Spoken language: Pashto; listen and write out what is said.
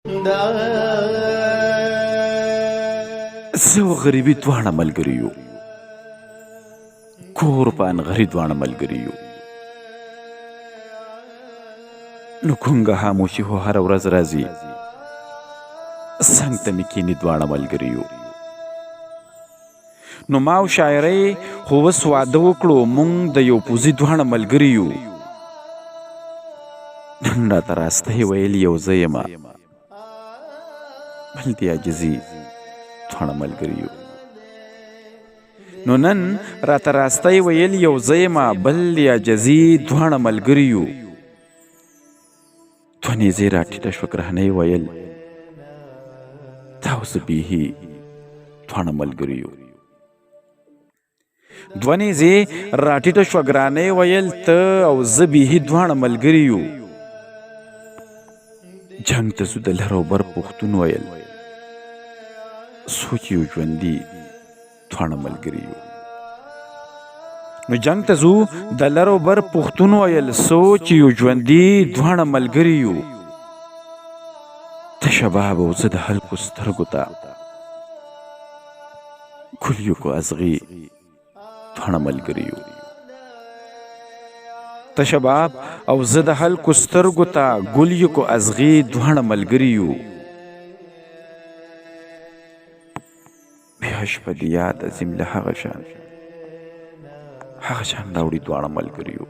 زه او غریبي دواړه ملګري یو، کور په انغري دواړه ملګري یو. نو ګونګه خاموشي خو هره ورځ راځي، څنګ ته مې کښېني دواړه ملګري یو. نو ما او شاعرۍ خو اوس واده وکړو، موږ د یو پوځي دواړه ملګري یو. نن راته راستی ویل یو زه یمه، بل د عاجزي دواړه ملګري یو. نو نن راته راستی ویل یو زه یمه، بل د عاجزي دواړه ملګري یو. دوه نیزې راټیټه شوه ګرانۍ ویل تا او زه بیخي دواړه ملګري یو. دوه نیزې راټیټه شوه ګرانۍ ویل ته او زه بیخي دواړه ملګري یو. جنګ ته ځو د لر او بر پښتون ویل سوچ یو ژوندي دواړه ملګري یو. نو جنګ ته ځو د لر او بر پښتون ویل سوچ یو ژوندي دواړه ملګري یو. ته شباب او زه د هلکو سترګو ته ګل یو کو ازغي دواړه ملګري یو. ته شباب او زه د هلکو سترګو ته ګل یو کو ازغي دواړه ملګري یو. بیا شپه د یاد عظیم له هغه شان راوړي دواړه ملګري یو.